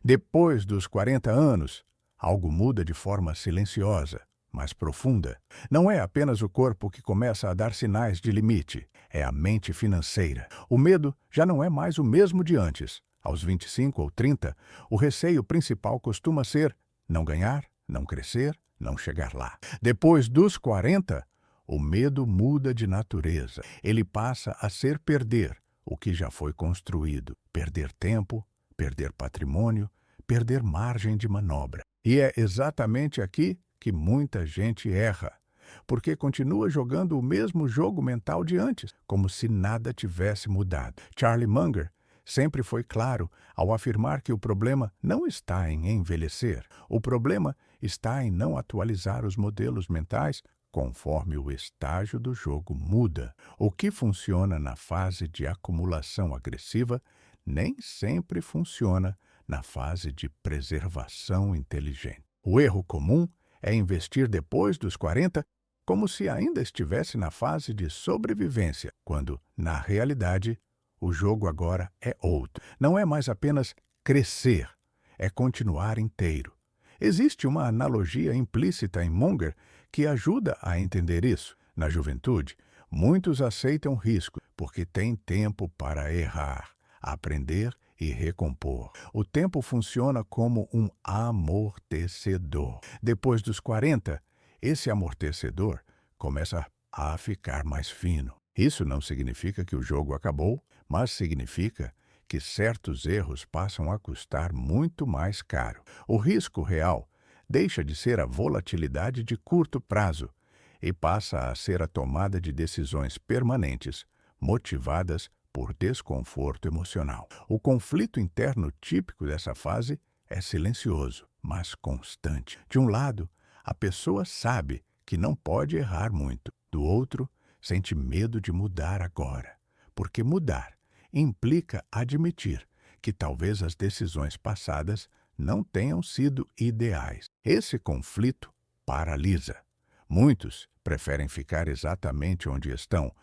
Depois dos 40 anos, algo muda de forma silenciosa, mas profunda. Não é apenas o corpo que começa a dar sinais de limite, é a mente financeira. O medo já não é mais o mesmo de antes. Aos 25 ou 30, o receio principal costuma ser não ganhar, não crescer, não chegar lá. Depois dos 40, o medo muda de natureza. Ele passa a ser perder o que já foi construído, perder tempo, perder patrimônio, perder margem de manobra. E é exatamente aqui que muita gente erra, porque continua jogando o mesmo jogo mental de antes, como se nada tivesse mudado. Charlie Munger sempre foi claro ao afirmar que o problema não está em envelhecer, o problema está em não atualizar os modelos mentais conforme o estágio do jogo muda. O que funciona na fase de acumulação agressiva nem sempre funciona na fase de preservação inteligente. O erro comum é investir depois dos 40 como se ainda estivesse na fase de sobrevivência, quando, na realidade, o jogo agora é outro. Não é mais apenas crescer, é continuar inteiro. Existe uma analogia implícita em Munger que ajuda a entender isso. Na juventude, muitos aceitam risco porque têm tempo para errar, aprender e recompor. O tempo funciona como um amortecedor. Depois dos 40, esse amortecedor começa a ficar mais fino. Isso não significa que o jogo acabou, mas significa que certos erros passam a custar muito mais caro. O risco real deixa de ser a volatilidade de curto prazo e passa a ser a tomada de decisões permanentes, motivadas por desconforto emocional. O conflito interno típico dessa fase é silencioso, mas constante. De um lado, a pessoa sabe que não pode errar muito. Do outro, sente medo de mudar agora, porque mudar implica admitir que talvez as decisões passadas não tenham sido ideais. Esse conflito paralisa. Muitos preferem ficar exatamente onde estão,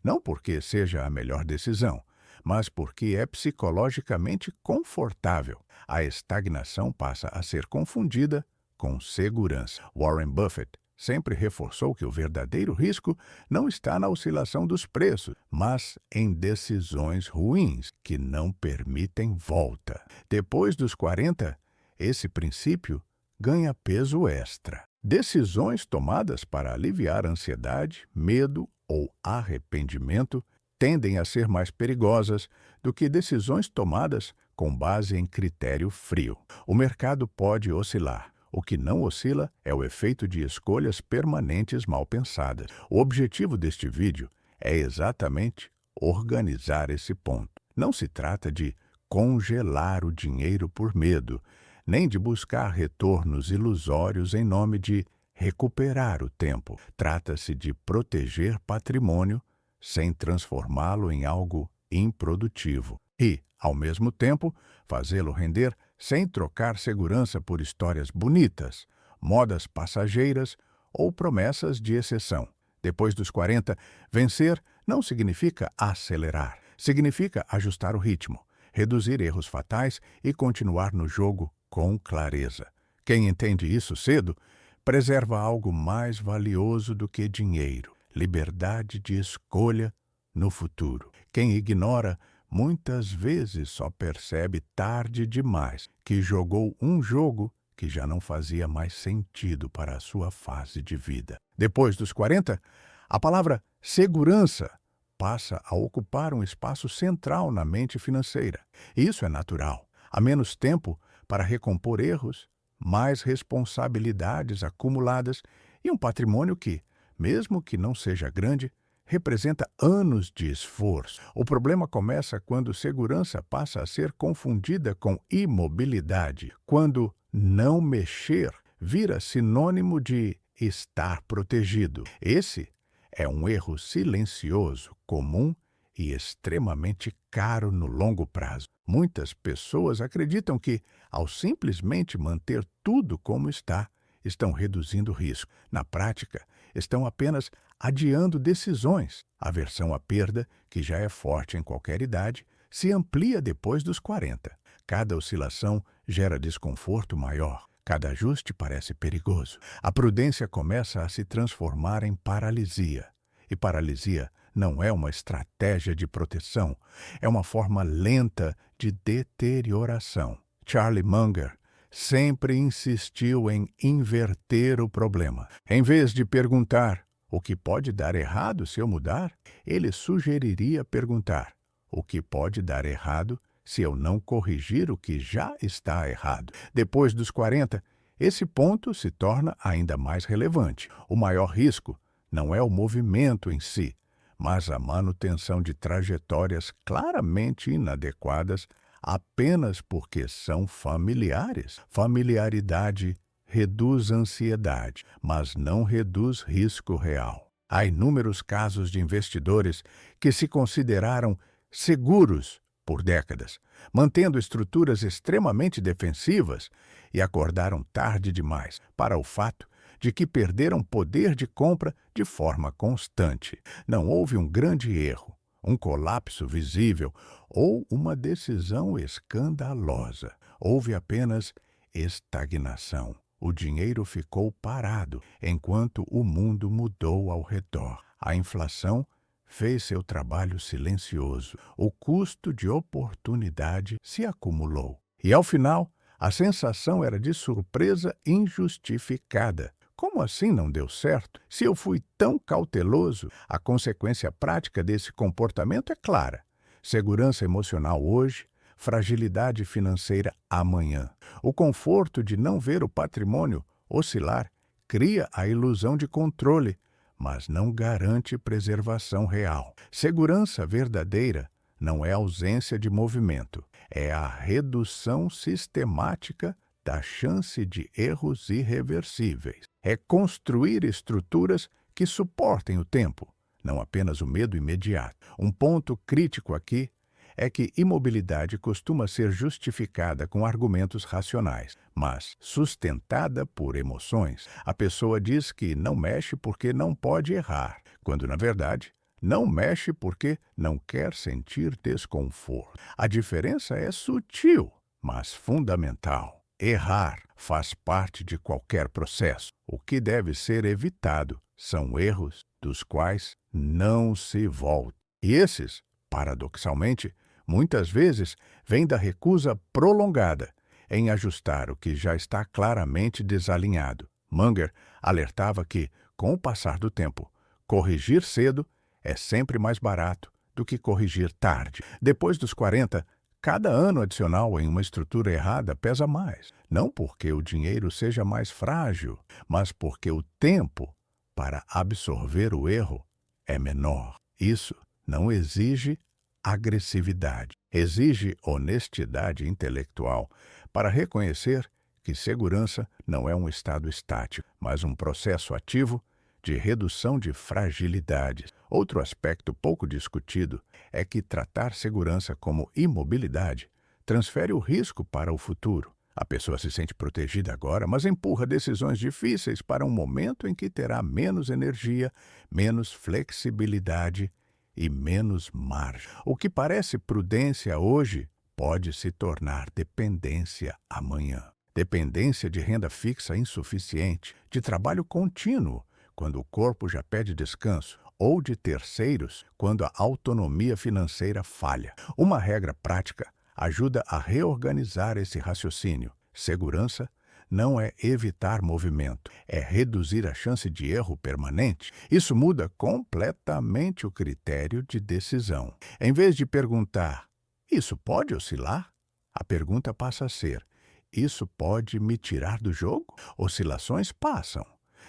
não porque seja a melhor decisão, mas porque é psicologicamente confortável. A estagnação passa a ser confundida com segurança. Warren Buffett sempre reforçou que o verdadeiro risco não está na oscilação dos preços, mas em decisões ruins que não permitem volta. Depois dos 40, esse princípio ganha peso extra. Decisões tomadas para aliviar ansiedade, medo ou arrependimento tendem a ser mais perigosas do que decisões tomadas com base em critério frio. O mercado pode oscilar. O que não oscila é o efeito de escolhas permanentes mal pensadas. O objetivo deste vídeo é exatamente organizar esse ponto. Não se trata de congelar o dinheiro por medo, nem de buscar retornos ilusórios em nome de recuperar o tempo. Trata-se de proteger patrimônio sem transformá-lo em algo improdutivo e, ao mesmo tempo, fazê-lo render sem trocar segurança por histórias bonitas, modas passageiras ou promessas de exceção. Depois dos 40, vencer não significa acelerar, significa ajustar o ritmo, reduzir erros fatais e continuar no jogo com clareza. Quem entende isso cedo, preserva algo mais valioso do que dinheiro: liberdade de escolha no futuro. Quem ignora muitas vezes só percebe tarde demais que jogou um jogo que já não fazia mais sentido para a sua fase de vida. Depois dos 40, a palavra segurança passa a ocupar um espaço central na mente financeira. Isso é natural. Há menos tempo para recompor erros, mais responsabilidades acumuladas e um patrimônio que, mesmo que não seja grande, representa anos de esforço. O problema começa quando segurança passa a ser confundida com imobilidade, quando não mexer vira sinônimo de estar protegido. Esse é um erro silencioso, comum e extremamente caro no longo prazo. Muitas pessoas acreditam que, ao simplesmente manter tudo como está, estão reduzindo o risco. Na prática, estão apenas adiando decisões. A aversão à perda, que já é forte em qualquer idade, se amplia depois dos 40. Cada oscilação gera desconforto maior. Cada ajuste parece perigoso. A prudência começa a se transformar em paralisia. E paralisia não é uma estratégia de proteção, é uma forma lenta de deterioração. Charlie Munger sempre insistiu em inverter o problema. Em vez de perguntar o que pode dar errado se eu mudar, ele sugeriria perguntar o que pode dar errado se eu não corrigir o que já está errado. Depois dos 40, esse ponto se torna ainda mais relevante. O maior risco não é o movimento em si, mas a manutenção de trajetórias claramente inadequadas apenas porque são familiares. Familiaridade reduz ansiedade, mas não reduz risco real. Há inúmeros casos de investidores que se consideraram seguros por décadas, mantendo estruturas extremamente defensivas e acordaram tarde demais para o fato de que perderam poder de compra de forma constante. Não houve um grande erro, um colapso visível ou uma decisão escandalosa. Houve apenas estagnação. O dinheiro ficou parado enquanto o mundo mudou ao redor. A inflação fez seu trabalho silencioso. O custo de oportunidade se acumulou. E, ao final, a sensação era de surpresa injustificada. Como assim não deu certo? Se eu fui tão cauteloso, a consequência prática desse comportamento é clara. Segurança emocional hoje, fragilidade financeira amanhã. O conforto de não ver o patrimônio oscilar cria a ilusão de controle, mas não garante preservação real. Segurança verdadeira não é ausência de movimento, é a redução sistemática da chance de erros irreversíveis. É construir estruturas que suportem o tempo, não apenas o medo imediato. Um ponto crítico aqui é que imobilidade costuma ser justificada com argumentos racionais, mas sustentada por emoções. A pessoa diz que não mexe porque não pode errar, quando, na verdade, não mexe porque não quer sentir desconforto. A diferença é sutil, mas fundamental. Errar faz parte de qualquer processo. O que deve ser evitado são erros dos quais não se volta. E esses, paradoxalmente, muitas vezes vêm da recusa prolongada em ajustar o que já está claramente desalinhado. Munger alertava que, com o passar do tempo, corrigir cedo é sempre mais barato do que corrigir tarde. Depois dos 40, cada ano adicional em uma estrutura errada pesa mais. Não porque o dinheiro seja mais frágil, mas porque o tempo para absorver o erro é menor. Isso não exige agressividade, exige honestidade intelectual para reconhecer que segurança não é um estado estático, mas um processo ativo de redução de fragilidades. Outro aspecto pouco discutido é que tratar segurança como imobilidade transfere o risco para o futuro. A pessoa se sente protegida agora, mas empurra decisões difíceis para um momento em que terá menos energia, menos flexibilidade e menos margem. O que parece prudência hoje pode se tornar dependência amanhã. Dependência de renda fixa insuficiente, de trabalho contínuo, quando o corpo já pede descanso, ou de terceiros, quando a autonomia financeira falha. Uma regra prática ajuda a reorganizar esse raciocínio. Segurança não é evitar movimento, é reduzir a chance de erro permanente. Isso muda completamente o critério de decisão. Em vez de perguntar, isso pode oscilar? A pergunta passa a ser, isso pode me tirar do jogo? Oscilações passam.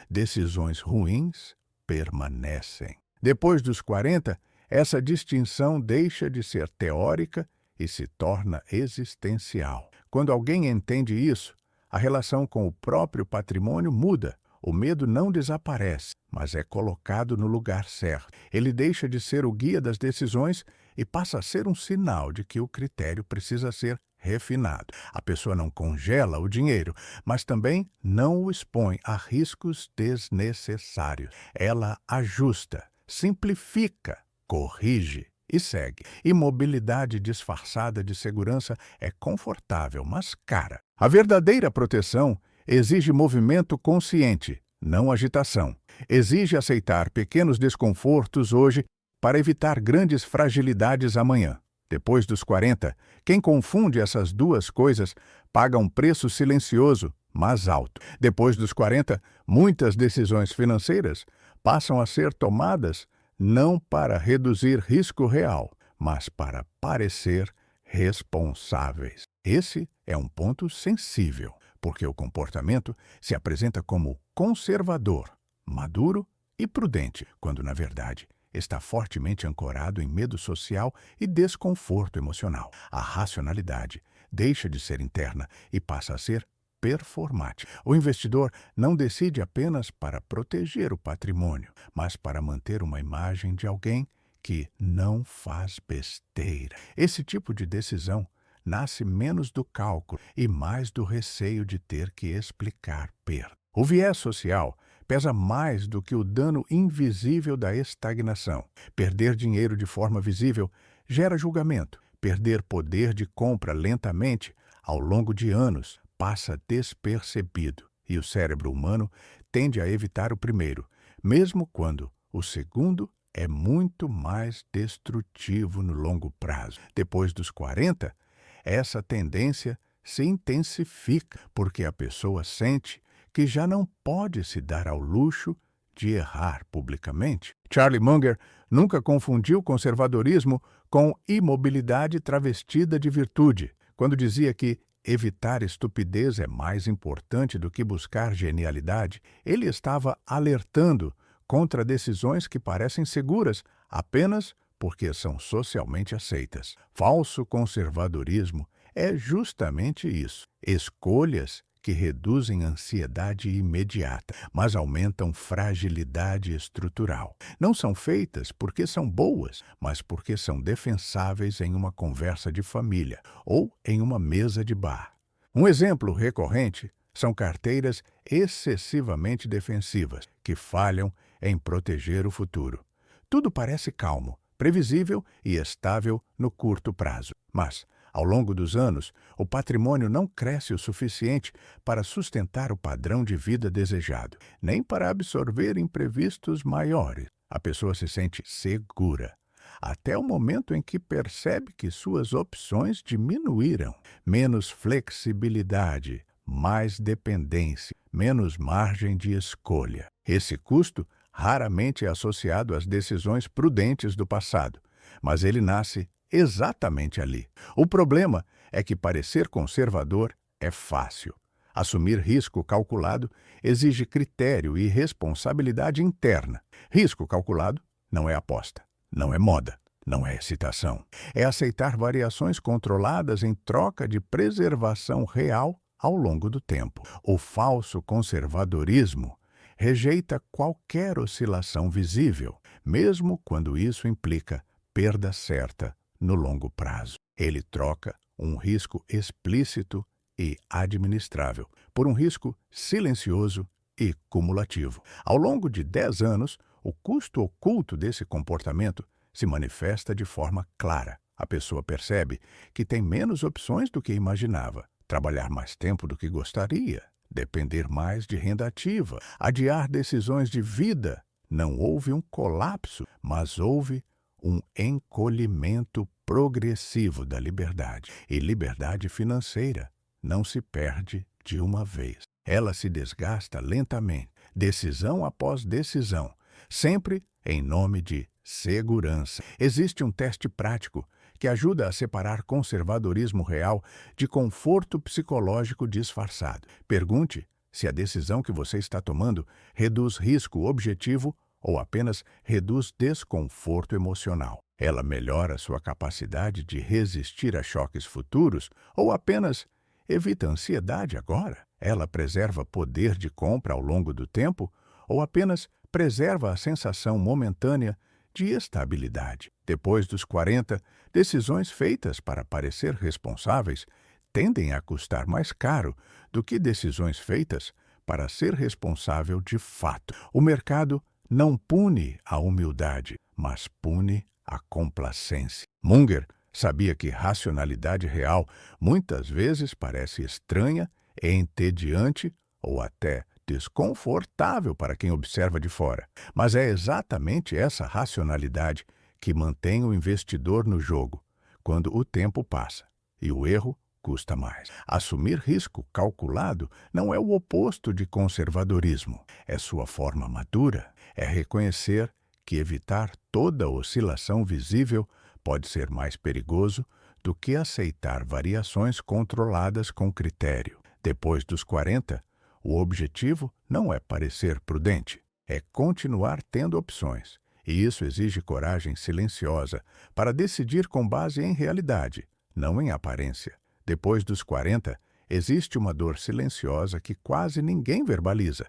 Decisões ruins permanecem. Depois dos 40, essa distinção deixa de ser teórica e se torna existencial. Quando alguém entende isso, a relação com o próprio patrimônio muda. O medo não desaparece, mas é colocado no lugar certo. Ele deixa de ser o guia das decisões e passa a ser um sinal de que o critério precisa ser refinado. A pessoa não congela o dinheiro, mas também não o expõe a riscos desnecessários. Ela ajusta, simplifica, corrige e segue. Imobilidade disfarçada de segurança é confortável, mas cara. A verdadeira proteção exige movimento consciente, não agitação. Exige aceitar pequenos desconfortos hoje para evitar grandes fragilidades amanhã. Depois dos 40, quem confunde essas duas coisas paga um preço silencioso, mas alto. Depois dos 40, muitas decisões financeiras passam a ser tomadas não para reduzir risco real, mas para parecer responsáveis. Esse é um ponto sensível, porque o comportamento se apresenta como conservador, maduro e prudente, quando, na verdade, está fortemente ancorado em medo social e desconforto emocional. A racionalidade deixa de ser interna e passa a ser performática. O investidor não decide apenas para proteger o patrimônio, mas para manter uma imagem de alguém que não faz besteira. Esse tipo de decisão nasce menos do cálculo e mais do receio de ter que explicar perda. O viés social pesa mais do que o dano invisível da estagnação. Perder dinheiro de forma visível gera julgamento. Perder poder de compra lentamente, ao longo de anos, passa despercebido. E o cérebro humano tende a evitar o primeiro, mesmo quando o segundo é muito mais destrutivo no longo prazo. Depois dos 40, essa tendência se intensifica, porque a pessoa sente que já não pode se dar ao luxo de errar publicamente. Charlie Munger nunca confundiu conservadorismo com imobilidade travestida de virtude, quando dizia que evitar estupidez é mais importante do que buscar genialidade. Ele estava alertando contra decisões que parecem seguras apenas porque são socialmente aceitas. Falso conservadorismo é justamente isso: escolhas que reduzem ansiedade imediata, mas aumentam fragilidade estrutural. Não são feitas porque são boas, mas porque são defensáveis em uma conversa de família ou em uma mesa de bar. Um exemplo recorrente são carteiras excessivamente defensivas, que falham em proteger o futuro. Tudo parece calmo, previsível e estável no curto prazo, mas ao longo dos anos, o patrimônio não cresce o suficiente para sustentar o padrão de vida desejado, nem para absorver imprevistos maiores. A pessoa se sente segura, até o momento em que percebe que suas opções diminuíram. Menos flexibilidade, mais dependência, menos margem de escolha. Esse custo raramente é associado às decisões prudentes do passado, mas ele nasce exatamente ali. O problema é que parecer conservador é fácil. Assumir risco calculado exige critério e responsabilidade interna. Risco calculado não é aposta, não é moda, não é excitação. É aceitar variações controladas em troca de preservação real ao longo do tempo. O falso conservadorismo rejeita qualquer oscilação visível, mesmo quando isso implica perda certa no longo prazo. Ele troca um risco explícito e administrável por um risco silencioso e cumulativo. Ao longo de 10 anos, o custo oculto desse comportamento se manifesta de forma clara. A pessoa percebe que tem menos opções do que imaginava, trabalhar mais tempo do que gostaria, depender mais de renda ativa, adiar decisões de vida. Não houve um colapso, mas houve um encolhimento progressivo da liberdade. E liberdade financeira não se perde de uma vez. Ela se desgasta lentamente, decisão após decisão, sempre em nome de segurança. Existe um teste prático que ajuda a separar conservadorismo real de conforto psicológico disfarçado. Pergunte se a decisão que você está tomando reduz risco objetivo ou apenas reduz desconforto emocional. Ela melhora sua capacidade de resistir a choques futuros ou apenas evita ansiedade agora? Ela preserva poder de compra ao longo do tempo ou apenas preserva a sensação momentânea de estabilidade? Depois dos 40, decisões feitas para parecer responsáveis tendem a custar mais caro do que decisões feitas para ser responsável de fato. O mercado não pune a humildade, mas pune a complacência. Munger Sabia que racionalidade real muitas vezes parece estranha, entediante ou até desconfortável para quem observa de fora. Mas é exatamente essa racionalidade que mantém o investidor no jogo, quando o tempo passa e o erro custa mais. Assumir risco calculado não é o oposto de conservadorismo, é sua forma madura, é reconhecer que evitar toda oscilação visível pode ser mais perigoso do que aceitar variações controladas com critério. Depois dos 40, o objetivo não é parecer prudente, é continuar tendo opções. E isso exige coragem silenciosa para decidir com base em realidade, não em aparência. Depois dos 40, existe uma dor silenciosa que quase ninguém verbaliza,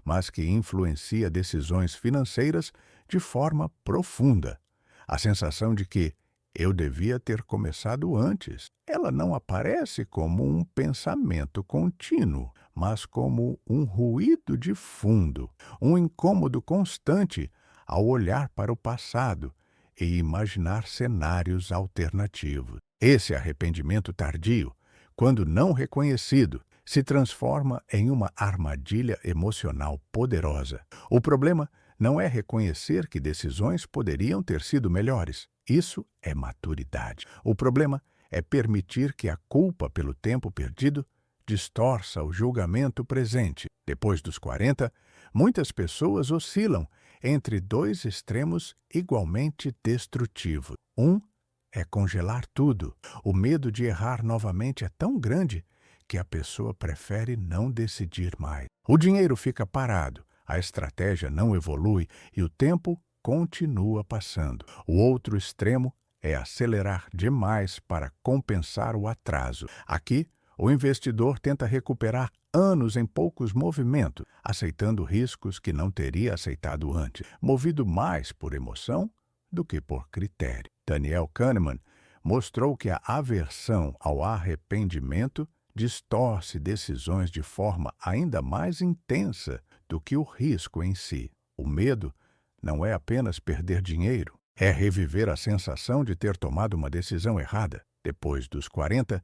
mas que influencia decisões financeiras de forma profunda. A sensação de que eu devia ter começado antes. Ela não aparece como um pensamento contínuo, mas como um ruído de fundo, um incômodo constante ao olhar para o passado e imaginar cenários alternativos. Esse arrependimento tardio, quando não reconhecido, se transforma em uma armadilha emocional poderosa. O problema não é reconhecer que decisões poderiam ter sido melhores. Isso é maturidade. O problema é permitir que a culpa pelo tempo perdido distorça o julgamento presente. Depois dos 40, muitas pessoas oscilam entre dois extremos igualmente destrutivos. Um é congelar tudo. O medo de errar novamente é tão grande que a pessoa prefere não decidir mais. O dinheiro fica parado, a estratégia não evolui e o tempo continua passando. O outro extremo é acelerar demais para compensar o atraso. Aqui, o investidor tenta recuperar anos em poucos movimentos, aceitando riscos que não teria aceitado antes, movido mais por emoção do que por critério. Daniel Kahneman mostrou que a aversão ao arrependimento distorce decisões de forma ainda mais intensa do que o risco em si. O medo não é apenas perder dinheiro, é reviver a sensação de ter tomado uma decisão errada. Depois dos 40,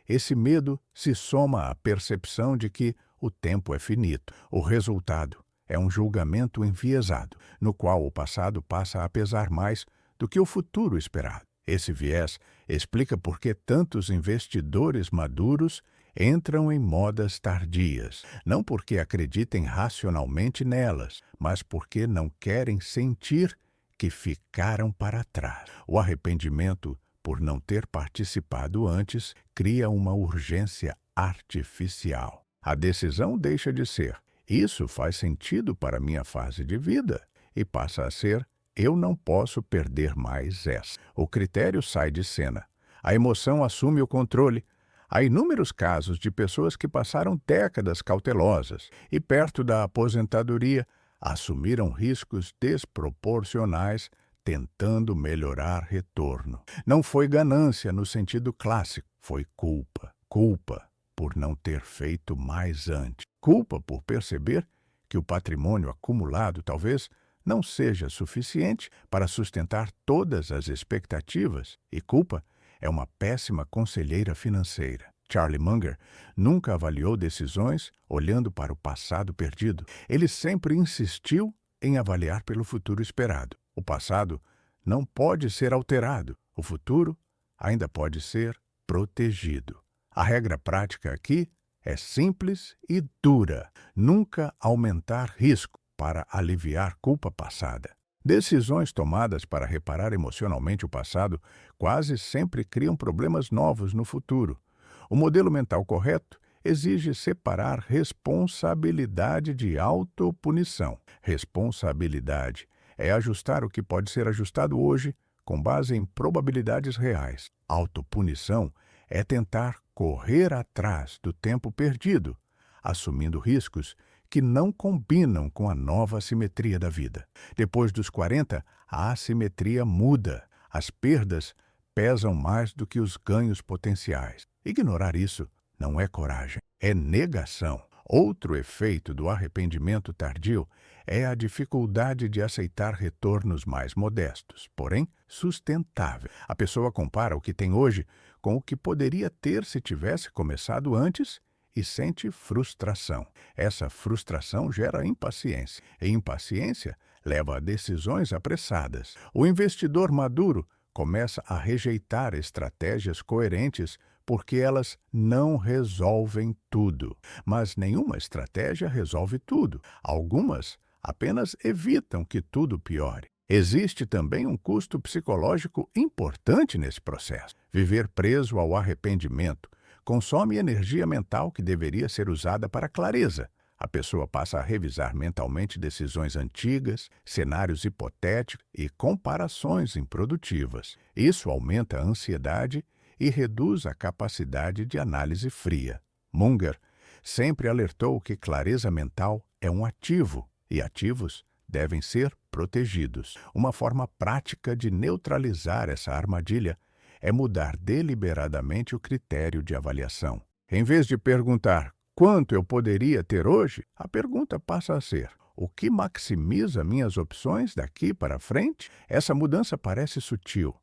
esse medo se soma à percepção de que o tempo é finito. O resultado é um julgamento enviesado, no qual o passado passa a pesar mais do que o futuro esperado. Esse viés explica por que tantos investidores maduros entram em modas tardias, não porque acreditem racionalmente nelas, mas porque não querem sentir que ficaram para trás. O arrependimento por não ter participado antes cria uma urgência artificial. A decisão deixa de ser: isso faz sentido para minha fase de vida, e passa a ser: eu não posso perder mais essa. O critério sai de cena. A emoção assume o controle. Há inúmeros casos de pessoas que passaram décadas cautelosas e, perto da aposentadoria, assumiram riscos desproporcionais tentando melhorar retorno. Não foi ganância no sentido clássico, foi culpa. Culpa por não ter feito mais antes. Culpa por perceber que o patrimônio acumulado talvez não seja suficiente para sustentar todas as expectativas, e culpa é uma péssima conselheira financeira. Charlie Munger nunca avaliou decisões olhando para o passado perdido. Ele sempre insistiu em avaliar pelo futuro esperado. O passado não pode ser alterado. O futuro ainda pode ser protegido. A regra prática aqui é simples e dura. Nunca aumentar risco para aliviar culpa passada. Decisões tomadas para reparar emocionalmente o passado quase sempre criam problemas novos no futuro. O modelo mental correto exige separar responsabilidade de autopunição. Responsabilidade é ajustar o que pode ser ajustado hoje com base em probabilidades reais. Autopunição é tentar correr atrás do tempo perdido, assumindo riscos que não combinam com a nova assimetria da vida. Depois dos 40, a assimetria muda. As perdas pesam mais do que os ganhos potenciais. Ignorar isso não é coragem, é negação. Outro efeito do arrependimento tardio é a dificuldade de aceitar retornos mais modestos, porém sustentáveis. A pessoa compara o que tem hoje com o que poderia ter se tivesse começado antes e sente frustração. Essa frustração gera impaciência, e impaciência leva a decisões apressadas. O investidor maduro começa a rejeitar estratégias coerentes porque elas não resolvem tudo. Mas nenhuma estratégia resolve tudo. Algumas apenas evitam que tudo piore. Existe também um custo psicológico importante nesse processo. Viver preso ao arrependimento consome energia mental que deveria ser usada para clareza. A pessoa passa a revisar mentalmente decisões antigas, cenários hipotéticos e comparações improdutivas. Isso aumenta a ansiedade e reduz a capacidade de análise fria. Munger sempre alertou que clareza mental é um ativo e ativos devem ser protegidos. Uma forma prática de neutralizar essa armadilha é mudar deliberadamente o critério de avaliação. Em vez de perguntar quanto eu poderia ter hoje, a pergunta passa a ser: o que maximiza minhas opções daqui para frente? Essa mudança parece sutil,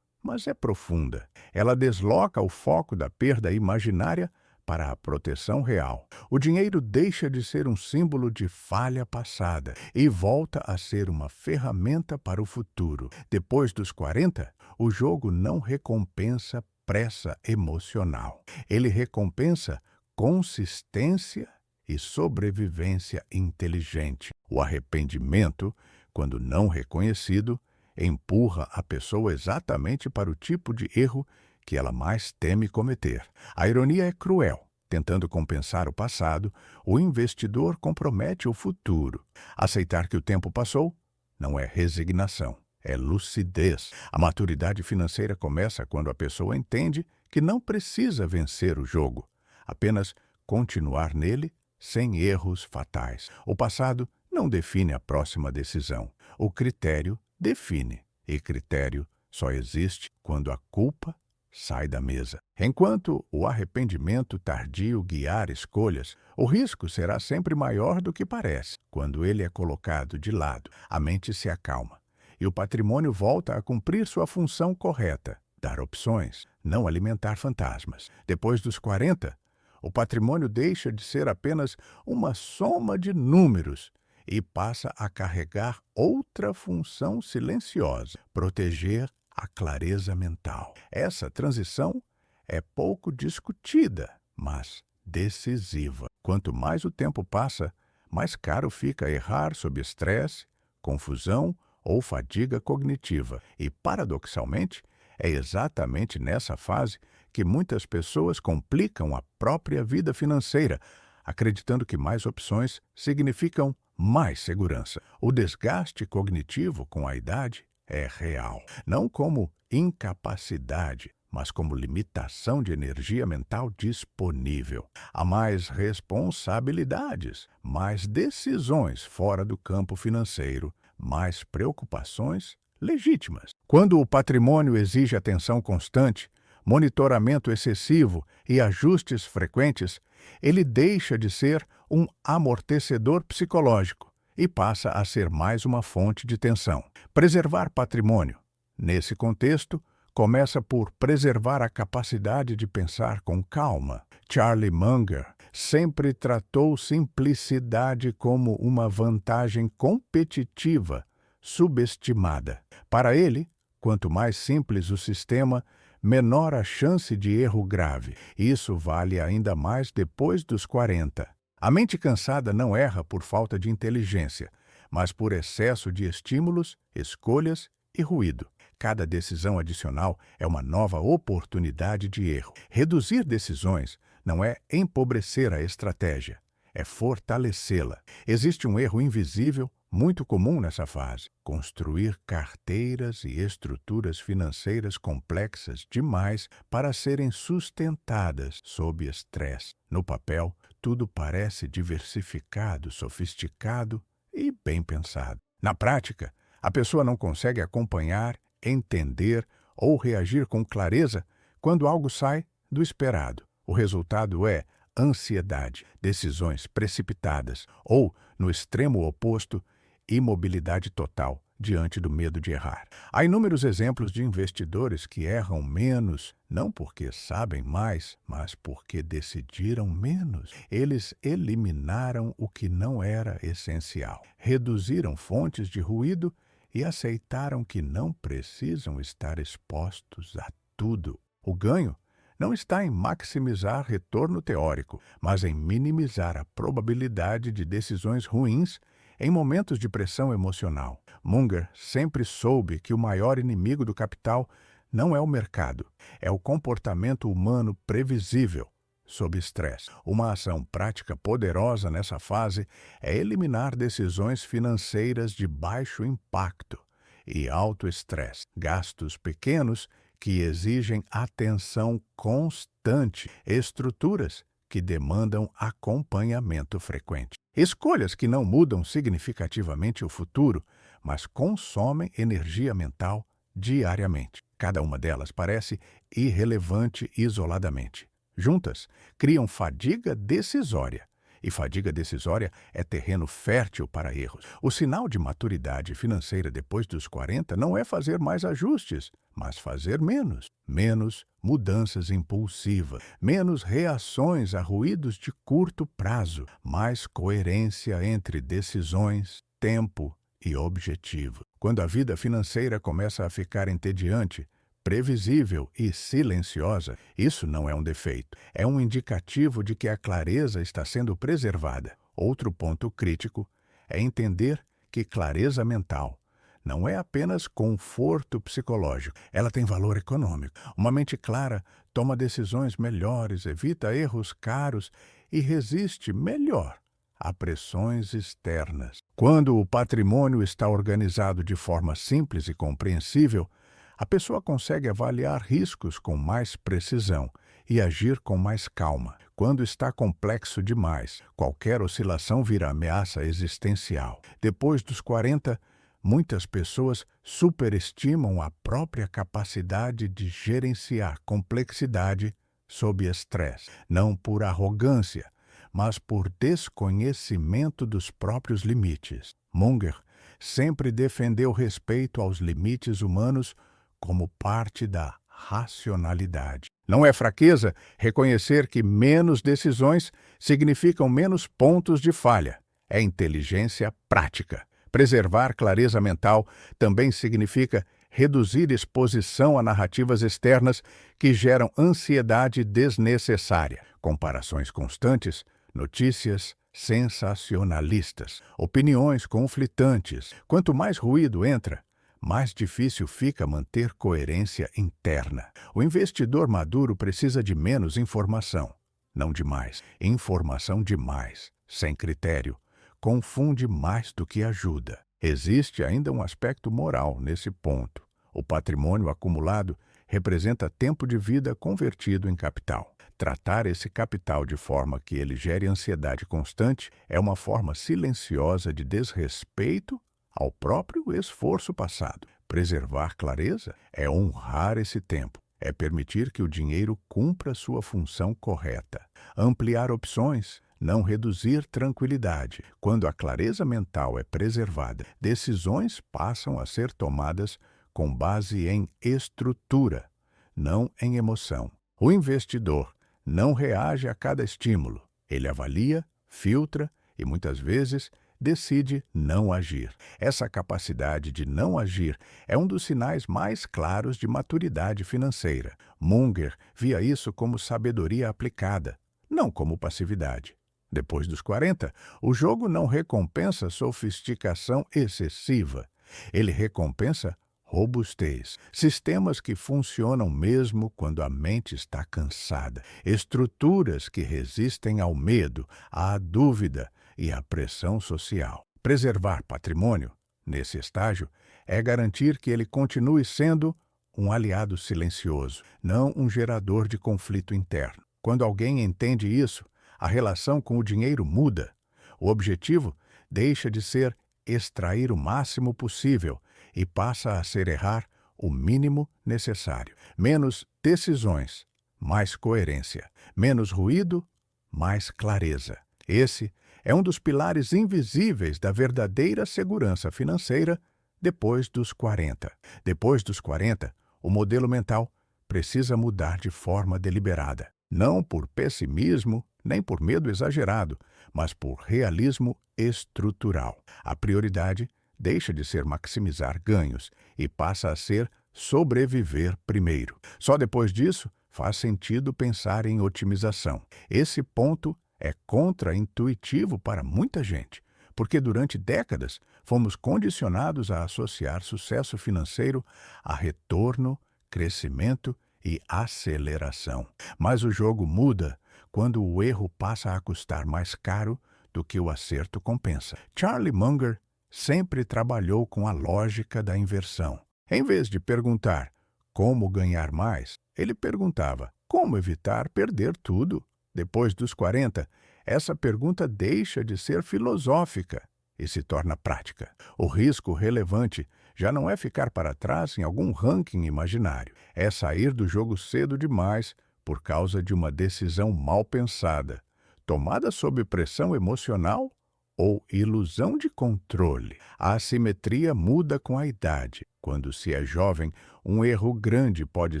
mas é profunda. Ela desloca o foco da perda imaginária para a proteção real. O dinheiro deixa de ser um símbolo de falha passada e volta a ser uma ferramenta para o futuro. Depois dos 40, o jogo não recompensa pressa emocional. Ele recompensa consistência e sobrevivência inteligente. O arrependimento, quando não reconhecido, empurra a pessoa exatamente para o tipo de erro que ela mais teme cometer. A ironia é cruel. Tentando compensar o passado, o investidor compromete o futuro. Aceitar que o tempo passou não é resignação, é lucidez. A maturidade financeira começa quando a pessoa entende que não precisa vencer o jogo, apenas continuar nele sem erros fatais. O passado não define a próxima decisão. O critério define, e critério só existe quando a culpa sai da mesa. Enquanto o arrependimento tardio guiar escolhas, o risco será sempre maior do que parece. Quando ele é colocado de lado, a mente se acalma e o patrimônio volta a cumprir sua função correta: dar opções, não alimentar fantasmas. Depois dos 40, o patrimônio deixa de ser apenas uma soma de números e passa a carregar outra função silenciosa: proteger a clareza mental. Essa transição é pouco discutida, mas decisiva. Quanto mais o tempo passa, mais caro fica errar sob estresse, confusão ou fadiga cognitiva. E, paradoxalmente, é exatamente nessa fase que muitas pessoas complicam a própria vida financeira, acreditando que mais opções significam mais segurança. O desgaste cognitivo com a idade é real, não como incapacidade, mas como limitação de energia mental disponível. Há mais responsabilidades, mais decisões fora do campo financeiro, mais preocupações legítimas. Quando o patrimônio exige atenção constante, monitoramento excessivo e ajustes frequentes, ele deixa de ser um amortecedor psicológico e passa a ser mais uma fonte de tensão. Preservar patrimônio, nesse contexto, começa por preservar a capacidade de pensar com calma. Charlie Munger sempre tratou simplicidade como uma vantagem competitiva subestimada. Para ele, quanto mais simples o sistema, menor a chance de erro grave. Isso vale ainda mais depois dos 40. A mente cansada não erra por falta de inteligência, mas por excesso de estímulos, escolhas e ruído. Cada decisão adicional é uma nova oportunidade de erro. Reduzir decisões não é empobrecer a estratégia, é fortalecê-la. Existe um erro invisível muito comum nessa fase: construir carteiras e estruturas financeiras complexas demais para serem sustentadas sob estresse. No papel, tudo parece diversificado, sofisticado e bem pensado. Na prática, a pessoa não consegue acompanhar, entender ou reagir com clareza quando algo sai do esperado. O resultado é ansiedade, decisões precipitadas ou, no extremo oposto, imobilidade total diante do medo de errar. Há inúmeros exemplos de investidores que erram menos, não porque sabem mais, mas porque decidiram menos. Eles eliminaram o que não era essencial, reduziram fontes de ruído e aceitaram que não precisam estar expostos a tudo. O ganho não está em maximizar retorno teórico, mas em minimizar a probabilidade de decisões ruins em momentos de pressão emocional. Munger sempre soube que o maior inimigo do capital não é o mercado, é o comportamento humano previsível sob estresse. Uma ação prática poderosa nessa fase é eliminar decisões financeiras de baixo impacto e alto estresse, gastos pequenos que exigem atenção constante, estruturas que demandam acompanhamento frequente. Escolhas que não mudam significativamente o futuro, mas consomem energia mental diariamente. Cada uma delas parece irrelevante isoladamente. Juntas, criam fadiga decisória. E fadiga decisória é terreno fértil para erros. O sinal de maturidade financeira depois dos 40 não é fazer mais ajustes, mas fazer menos. Menos mudanças impulsivas, menos reações a ruídos de curto prazo, mais coerência entre decisões, tempo e objetivo. Quando a vida financeira começa a ficar entediante, previsível e silenciosa, isso não é um defeito, é um indicativo de que a clareza está sendo preservada. Outro ponto crítico é entender que clareza mental não é apenas conforto psicológico, ela tem valor econômico. Uma mente clara toma decisões melhores, evita erros caros e resiste melhor a pressões externas. Quando o patrimônio está organizado de forma simples e compreensível, a pessoa consegue avaliar riscos com mais precisão e agir com mais calma. Quando está complexo demais, qualquer oscilação vira ameaça existencial. Depois dos 40, muitas pessoas superestimam a própria capacidade de gerenciar complexidade sob estresse, não por arrogância, mas por desconhecimento dos próprios limites. Munger sempre defendeu respeito aos limites humanos como parte da racionalidade. Não é fraqueza reconhecer que menos decisões significam menos pontos de falha. É inteligência prática. Preservar clareza mental também significa reduzir exposição a narrativas externas que geram ansiedade desnecessária, comparações constantes, notícias sensacionalistas, opiniões conflitantes. Quanto mais ruído entra, mais difícil fica manter coerência interna. O investidor maduro precisa de menos informação, não de mais. Informação demais, sem critério, confunde mais do que ajuda. Existe ainda um aspecto moral nesse ponto. O patrimônio acumulado representa tempo de vida convertido em capital. Tratar esse capital de forma que ele gere ansiedade constante é uma forma silenciosa de desrespeito ao próprio esforço passado. Preservar clareza é honrar esse tempo, é permitir que o dinheiro cumpra sua função correta. Ampliar opções, não reduzir tranquilidade. Quando a clareza mental é preservada, decisões passam a ser tomadas com base em estrutura, não em emoção. O investidor não reage a cada estímulo. Ele avalia, filtra e, muitas vezes, decide não agir. Essa capacidade de não agir é um dos sinais mais claros de maturidade financeira. Munger via isso como sabedoria aplicada, não como passividade. Depois dos 40, o jogo não recompensa sofisticação excessiva. Ele recompensa robustez, sistemas que funcionam mesmo quando a mente está cansada, estruturas que resistem ao medo, à dúvida e à pressão social. Preservar patrimônio, nesse estágio, é garantir que ele continue sendo um aliado silencioso, não um gerador de conflito interno. Quando alguém entende isso, a relação com o dinheiro muda. O objetivo deixa de ser extrair o máximo possível e passa a ser errar o mínimo necessário. Menos decisões, mais coerência. Menos ruído, mais clareza. Esse é um dos pilares invisíveis da verdadeira segurança financeira depois dos 40. Depois dos 40, o modelo mental precisa mudar de forma deliberada. Não por pessimismo, nem por medo exagerado, mas por realismo estrutural. A prioridade deixa de ser maximizar ganhos e passa a ser sobreviver primeiro. Só depois disso faz sentido pensar em otimização. Esse ponto é contraintuitivo para muita gente, porque durante décadas fomos condicionados a associar sucesso financeiro a retorno, crescimento e aceleração. Mas o jogo muda quando o erro passa a custar mais caro do que o acerto compensa. Charlie Munger sempre trabalhou com a lógica da inversão. Em vez de perguntar como ganhar mais, ele perguntava como evitar perder tudo. Depois dos 40, essa pergunta deixa de ser filosófica e se torna prática. O risco relevante já não é ficar para trás em algum ranking imaginário, é sair do jogo cedo demais por causa de uma decisão mal pensada, tomada sob pressão emocional ou ilusão de controle. A assimetria muda com a idade. Quando se é jovem, um erro grande pode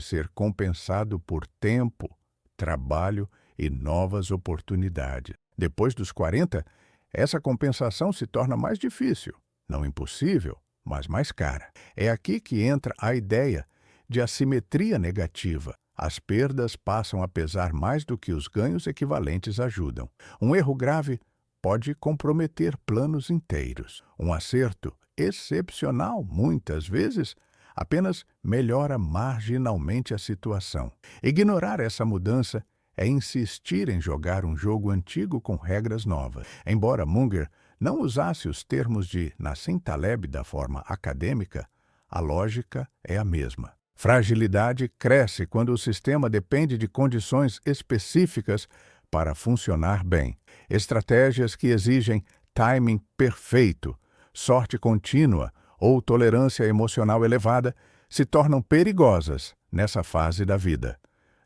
ser compensado por tempo, trabalho e novas oportunidades. Depois dos 40, essa compensação se torna mais difícil, não impossível, mas mais cara. É aqui que entra a ideia de assimetria negativa. As perdas passam a pesar mais do que os ganhos equivalentes ajudam. Um erro grave pode comprometer planos inteiros. Um acerto excepcional, muitas vezes, apenas melhora marginalmente a situação. Ignorar essa mudança é insistir em jogar um jogo antigo com regras novas. Embora Munger não usasse os termos de Nassim Taleb da forma acadêmica, a lógica é a mesma. Fragilidade cresce quando o sistema depende de condições específicas para funcionar bem. Estratégias que exigem timing perfeito, sorte contínua ou tolerância emocional elevada se tornam perigosas nessa fase da vida.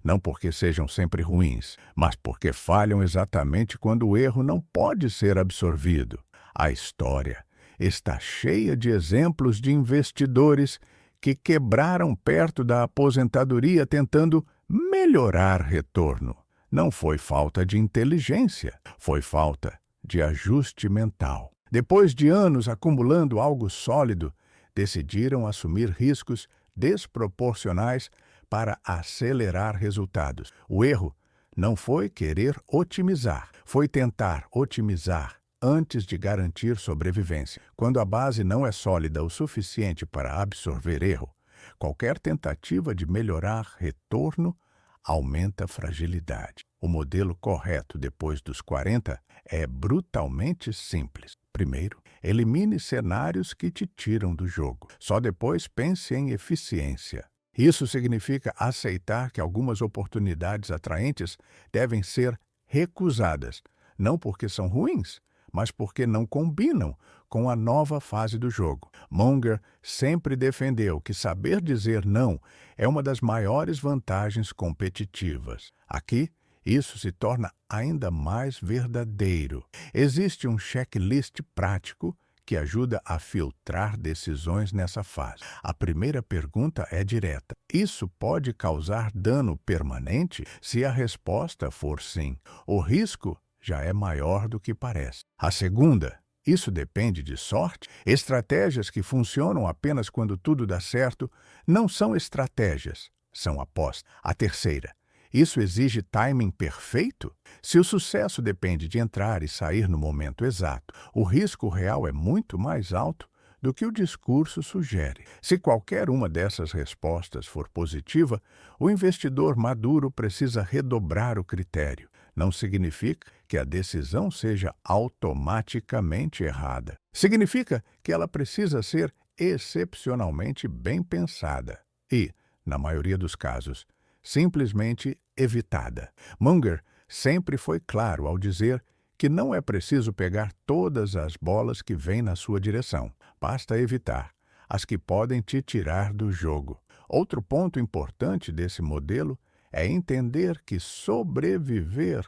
Não porque sejam sempre ruins, mas porque falham exatamente quando o erro não pode ser absorvido. A história está cheia de exemplos de investidores que quebraram perto da aposentadoria tentando melhorar retorno. Não foi falta de inteligência, foi falta de ajuste mental. Depois de anos acumulando algo sólido, decidiram assumir riscos desproporcionais para acelerar resultados. O erro não foi querer otimizar, foi tentar otimizar antes de garantir sobrevivência. Quando a base não é sólida o suficiente para absorver erro, qualquer tentativa de melhorar retorno aumenta a fragilidade. O modelo correto depois dos 40 é brutalmente simples. Primeiro, elimine cenários que te tiram do jogo. Só depois pense em eficiência. Isso significa aceitar que algumas oportunidades atraentes devem ser recusadas, não porque são ruins, mas porque não combinam com a nova fase do jogo. Munger sempre defendeu que saber dizer não é uma das maiores vantagens competitivas. Aqui, isso se torna ainda mais verdadeiro. Existe um checklist prático que ajuda a filtrar decisões nessa fase. A primeira pergunta é direta. Isso pode causar dano permanente? Se a resposta for sim, o risco já é maior do que parece. A segunda, isso depende de sorte? Estratégias que funcionam apenas quando tudo dá certo não são estratégias, são apostas. A terceira, isso exige timing perfeito? Se o sucesso depende de entrar e sair no momento exato, o risco real é muito mais alto do que o discurso sugere. Se qualquer uma dessas respostas for positiva, o investidor maduro precisa redobrar o critério. Não significa que a decisão seja automaticamente errada. Significa que ela precisa ser excepcionalmente bem pensada e, na maioria dos casos, simplesmente evitada. Munger sempre foi claro ao dizer que não é preciso pegar todas as bolas que vêm na sua direção. Basta evitar as que podem te tirar do jogo. Outro ponto importante desse modelo é entender que sobreviver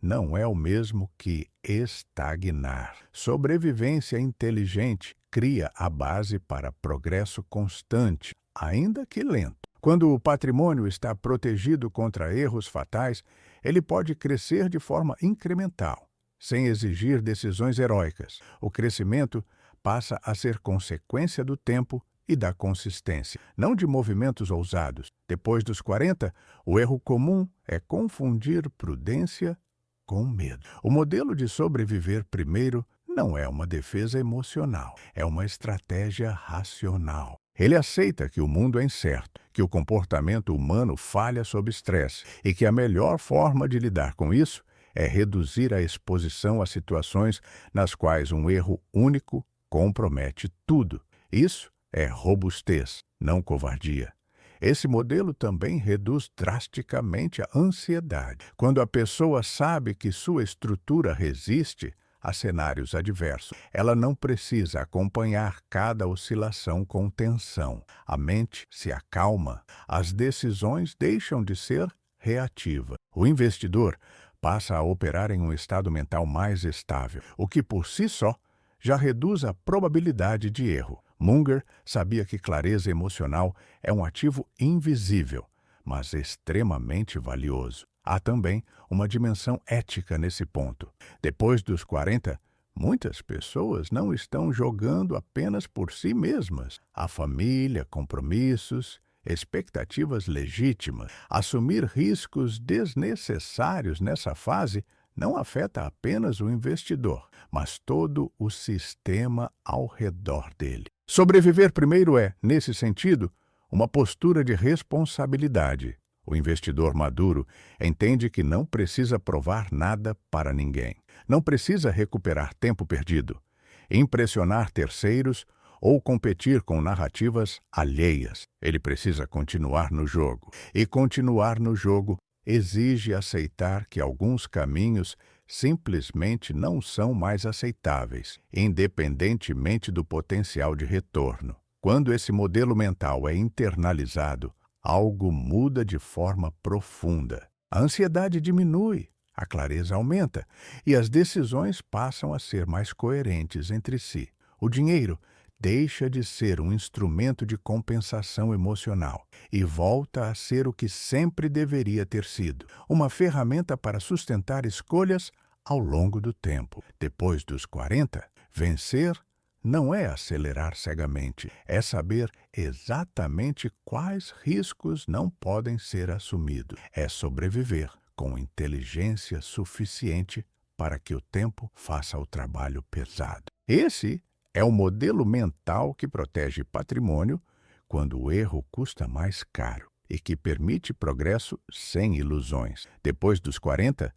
não é o mesmo que estagnar. Sobrevivência inteligente cria a base para progresso constante, ainda que lento. Quando o patrimônio está protegido contra erros fatais, ele pode crescer de forma incremental, sem exigir decisões heróicas. O crescimento passa a ser consequência do tempo e da consistência, não de movimentos ousados. Depois dos 40, o erro comum é confundir prudência com medo. O modelo de sobreviver primeiro não é uma defesa emocional, é uma estratégia racional. Ele aceita que o mundo é incerto, que o comportamento humano falha sob estresse e que a melhor forma de lidar com isso é reduzir a exposição a situações nas quais um erro único compromete tudo. Isso é robustez, não covardia. Esse modelo também reduz drasticamente a ansiedade. Quando a pessoa sabe que sua estrutura resiste a cenários adversos, ela não precisa acompanhar cada oscilação com tensão. A mente se acalma, as decisões deixam de ser reativas. O investidor passa a operar em um estado mental mais estável, o que por si só já reduz a probabilidade de erro. Munger sabia que clareza emocional é um ativo invisível, mas extremamente valioso. Há também uma dimensão ética nesse ponto. Depois dos 40, muitas pessoas não estão jogando apenas por si mesmas. Há família, compromissos, expectativas legítimas. Assumir riscos desnecessários nessa fase não afeta apenas o investidor, mas todo o sistema ao redor dele. Sobreviver primeiro é, nesse sentido, uma postura de responsabilidade. O investidor maduro entende que não precisa provar nada para ninguém. Não precisa recuperar tempo perdido, impressionar terceiros ou competir com narrativas alheias. Ele precisa continuar no jogo. E continuar no jogo exige aceitar que alguns caminhos simplesmente não são mais aceitáveis, independentemente do potencial de retorno. Quando esse modelo mental é internalizado, algo muda de forma profunda. A ansiedade diminui, a clareza aumenta e as decisões passam a ser mais coerentes entre si. O dinheiro deixa de ser um instrumento de compensação emocional e volta a ser o que sempre deveria ter sido, uma ferramenta para sustentar escolhas ao longo do tempo. Depois dos 40, vencer não é acelerar cegamente, é saber exatamente quais riscos não podem ser assumidos, é sobreviver com inteligência suficiente para que o tempo faça o trabalho pesado. Esse é o modelo mental que protege patrimônio quando o erro custa mais caro e que permite progresso sem ilusões. Depois dos 40,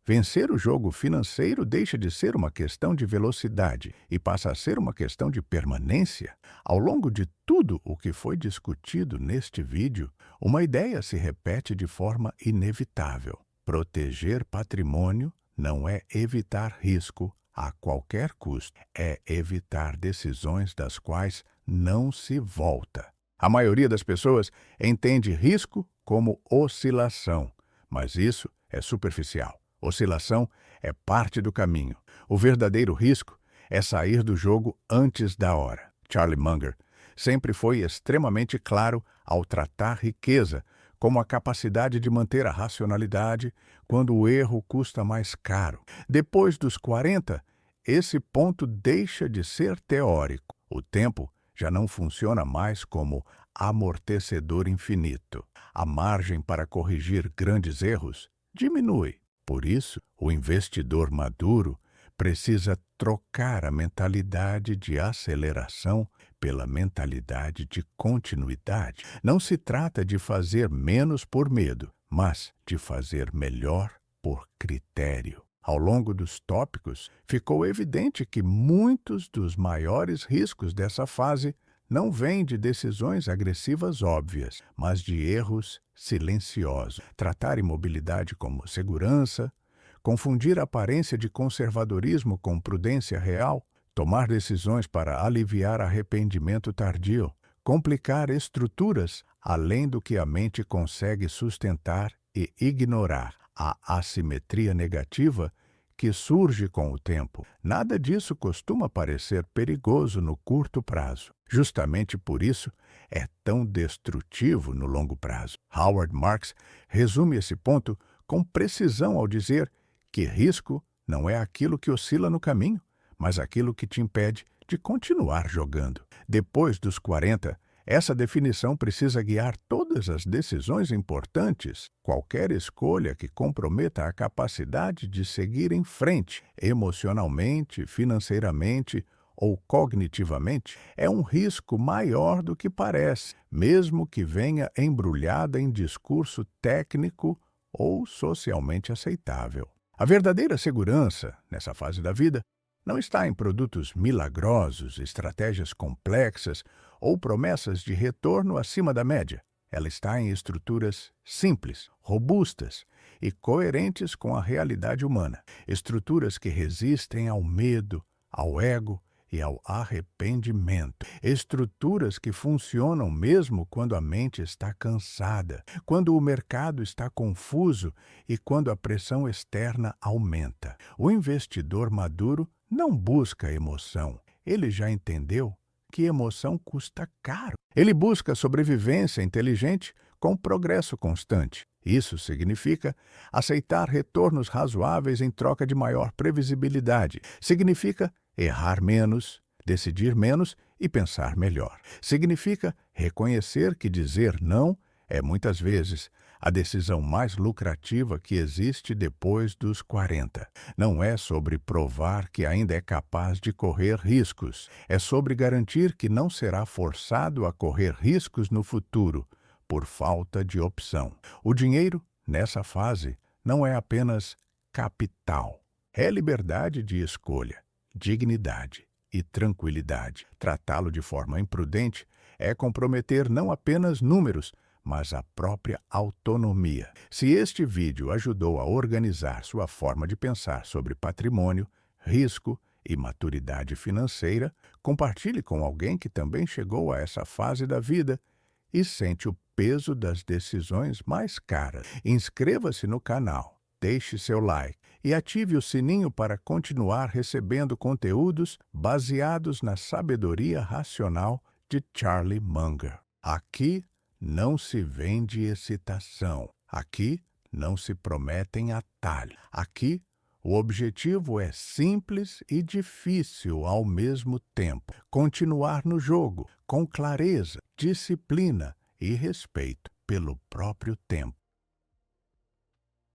vencer o jogo financeiro deixa de ser uma questão de velocidade e passa a ser uma questão de permanência. Ao longo de tudo o que foi discutido neste vídeo, uma ideia se repete de forma inevitável. Proteger patrimônio não é evitar risco a qualquer custo, é evitar decisões das quais não se volta. A maioria das pessoas entende risco como oscilação, mas isso é superficial. Oscilação é parte do caminho. O verdadeiro risco é sair do jogo antes da hora. Charlie Munger sempre foi extremamente claro ao tratar riqueza como a capacidade de manter a racionalidade quando o erro custa mais caro. Depois dos 40, esse ponto deixa de ser teórico. O tempo já não funciona mais como amortecedor infinito. A margem para corrigir grandes erros diminui. Por isso, o investidor maduro precisa trocar a mentalidade de aceleração pela mentalidade de continuidade. Não se trata de fazer menos por medo, mas de fazer melhor por critério. Ao longo dos tópicos, ficou evidente que muitos dos maiores riscos dessa fase não vêm de decisões agressivas óbvias, mas de erros silenciosos. Tratar imobilidade como segurança, confundir a aparência de conservadorismo com prudência real, tomar decisões para aliviar arrependimento tardio, complicar estruturas além do que a mente consegue sustentar e ignorar a assimetria negativa que surge com o tempo. Nada disso costuma parecer perigoso no curto prazo. Justamente por isso, é tão destrutivo no longo prazo. Howard Marks resume esse ponto com precisão ao dizer que risco não é aquilo que oscila no caminho, mas aquilo que te impede de continuar jogando. Depois dos 40, essa definição precisa guiar todas as decisões importantes. Qualquer escolha que comprometa a capacidade de seguir em frente, emocionalmente, financeiramente ou cognitivamente, é um risco maior do que parece, mesmo que venha embrulhada em discurso técnico ou socialmente aceitável. A verdadeira segurança, nessa fase da vida, não está em produtos milagrosos, estratégias complexas ou promessas de retorno acima da média. Ela está em estruturas simples, robustas e coerentes com a realidade humana. Estruturas que resistem ao medo, ao ego e ao arrependimento. Estruturas que funcionam mesmo quando a mente está cansada, quando o mercado está confuso e quando a pressão externa aumenta. O investidor maduro não busca emoção. Ele já entendeu que emoção custa caro. Ele busca sobrevivência inteligente com progresso constante. Isso significa aceitar retornos razoáveis em troca de maior previsibilidade. Significa errar menos, decidir menos e pensar melhor. Significa reconhecer que dizer não é muitas vezes a decisão mais lucrativa que existe depois dos 40. Não é sobre provar que ainda é capaz de correr riscos. É sobre garantir que não será forçado a correr riscos no futuro por falta de opção. O dinheiro, nessa fase, não é apenas capital. É liberdade de escolha, dignidade e tranquilidade. Tratá-lo de forma imprudente é comprometer não apenas números, mas a própria autonomia. Se este vídeo ajudou a organizar sua forma de pensar sobre patrimônio, risco e maturidade financeira, compartilhe com alguém que também chegou a essa fase da vida e sente o peso das decisões mais caras. Inscreva-se no canal, deixe seu like e ative o sininho para continuar recebendo conteúdos baseados na sabedoria racional de Charlie Munger. Aqui não se vende excitação. Aqui não se prometem atalhos. Aqui o objetivo é simples e difícil ao mesmo tempo. Continuar no jogo com clareza, disciplina e respeito pelo próprio tempo.